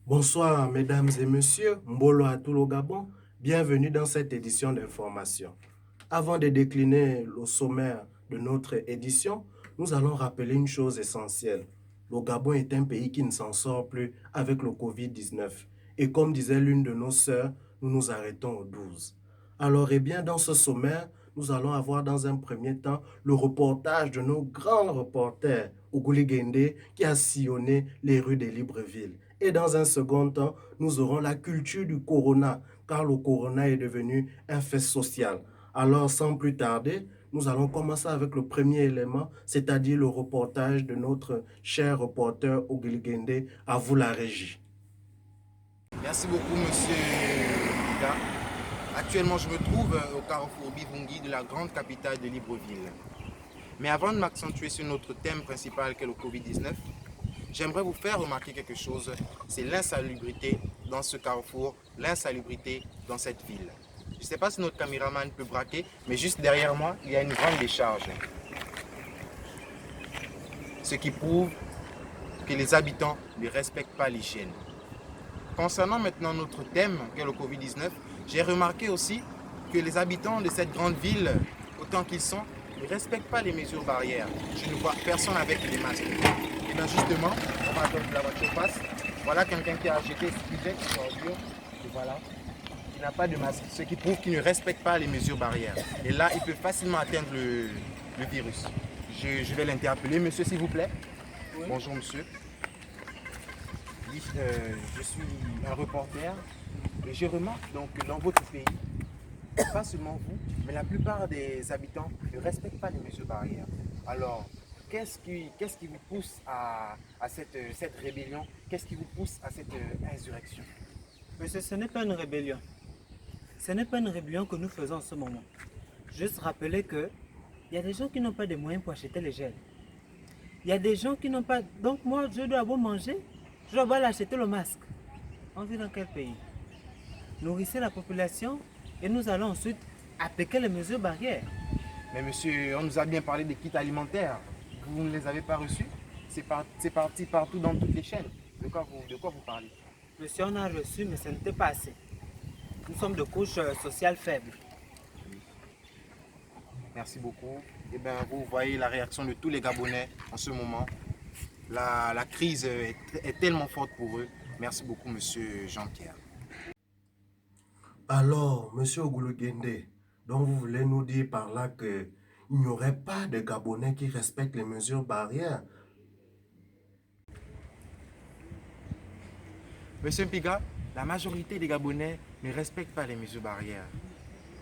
Bonsoir, mesdames et messieurs, Mbolo à tout le Gabon, bienvenue dans cette édition d'information. Avant de décliner le sommaire de notre édition, nous allons rappeler une chose essentielle. Le Gabon est un pays qui ne s'en sort plus avec le Covid-19. Et comme disait l'une de nos sœurs, nous nous arrêtons au 12. Alors, bien, dans ce sommaire, nous allons avoir dans un premier temps le reportage de nos grands reporters, Ougouli Gendé, qui a sillonné les rues de Libreville. Et dans un second temps, nous aurons la culture du corona, car le corona est devenu un fait social. Alors, sans plus tarder, nous allons commencer avec le premier élément, c'est-à-dire le reportage de notre cher reporter Ougouli Gendé. À vous la régie. Merci beaucoup, monsieur Bida. Actuellement, je me trouve au carrefour Bivungi de la grande capitale de Libreville. Mais avant de m'accentuer sur notre thème principal qui est le Covid-19, j'aimerais vous faire remarquer quelque chose, c'est l'insalubrité dans ce carrefour, l'insalubrité dans cette ville. Je ne sais pas si notre caméraman peut braquer, mais juste derrière moi, il y a une grande décharge. Ce qui prouve que les habitants ne respectent pas l'hygiène. Concernant maintenant notre thème, qui est le Covid-19, j'ai remarqué aussi que les habitants de cette grande ville, autant qu'ils sont, ne respectent pas les mesures barrières. Je ne vois personne avec des masques. Et bien justement, on va attendre que la voiture passe. Voilà quelqu'un qui a jeté ce ordure, et voilà, il n'a pas de masque, ce qui prouve qu'il ne respecte pas les mesures barrières. Et là, il peut facilement atteindre le virus. Je vais l'interpeller. Monsieur, s'il vous plaît. Oui. Bonjour, monsieur. Je suis un reporter et je remarque donc que dans votre pays, pas seulement vous, mais la plupart des habitants ne respectent pas les mesures barrières. Alors, qu'est-ce qui vous pousse à cette rébellion? Qu'est-ce qui vous pousse à cette insurrection? Monsieur, ce n'est pas une rébellion. Ce n'est pas une rébellion que nous faisons en ce moment. Juste rappeler qu'il y a des gens qui n'ont pas de moyens pour acheter les gels. Il y a des gens qui n'ont pas... Donc moi, je dois avoir manger. Je dois aller acheter le masque. On vit dans quel pays? Nourrissez la population et nous allons ensuite appliquer les mesures barrières. Mais monsieur, on nous a bien parlé des kits alimentaires. Vous ne les avez pas reçus? C'est parti partout dans toutes les chaînes. De quoi vous parlez? Monsieur, on a reçu, mais ce n'était pas assez. Nous sommes de couches sociales faibles. Merci beaucoup. Eh bien, vous voyez la réaction de tous les Gabonais en ce moment. La crise est tellement forte pour eux. Merci beaucoup, monsieur Jean-Pierre. Alors, monsieur Ougoulou Gendé, donc vous voulez nous dire par là qu'il n'y aurait pas de Gabonais qui respectent les mesures barrières? Monsieur Mpiga, la majorité des Gabonais ne respectent pas les mesures barrières.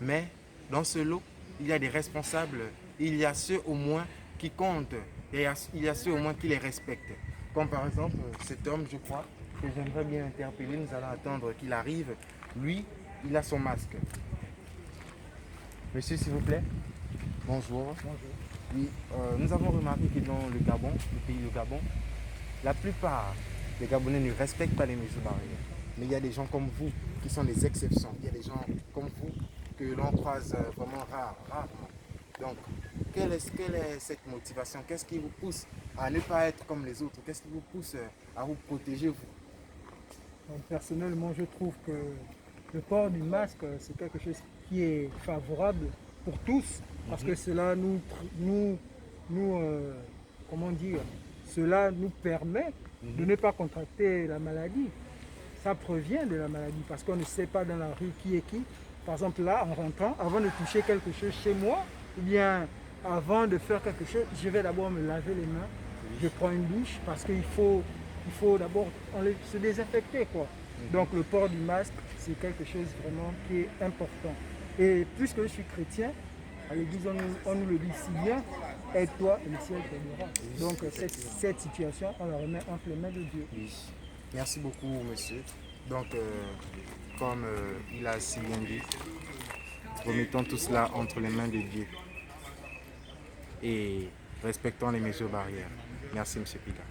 Mais dans ce lot, il y a des responsables, il y a ceux au moins qui comptent, et il y a ceux au moins qui les respectent. Comme par exemple cet homme, je crois, que j'aimerais bien interpeller, nous allons attendre qu'il arrive. Lui, il a son masque. Monsieur, s'il vous plaît. Bonjour. Bonjour. Oui, nous avons remarqué que dans le Gabon, le pays du Gabon, la plupart des Gabonais ne respectent pas les mesures barrières. Mais il y a des gens comme vous qui sont des exceptions. Il y a des gens comme vous que l'on croise vraiment rarement. Donc, quelle est cette motivation? Qu'est-ce qui vous pousse à ne pas être comme les autres? Qu'est-ce qui vous pousse à vous protéger, vous? Donc, personnellement, je trouve que le port du masque, c'est quelque chose qui est favorable pour tous, parce que cela comment dire, cela nous permet de ne pas contracter la maladie. Ça provient de la maladie, parce qu'on ne sait pas dans la rue qui est qui. Par exemple, là, en rentrant, avant de toucher quelque chose chez moi, ou bien avant de faire quelque chose, je vais d'abord me laver les mains, je prends une douche, parce qu'il faut d'abord se désinfecter, quoi. Donc le port du masque, c'est quelque chose vraiment qui est important. Et puisque je suis chrétien, à l'église on nous le dit si bien, aide-toi et le ciel t'aidera. Donc cette situation, on la remet entre les mains de Dieu. Oui. Merci beaucoup, monsieur. Donc, comme il a si bien dit, remettons tout cela entre les mains de Dieu et respectons les mesures barrières. Merci, monsieur Piga.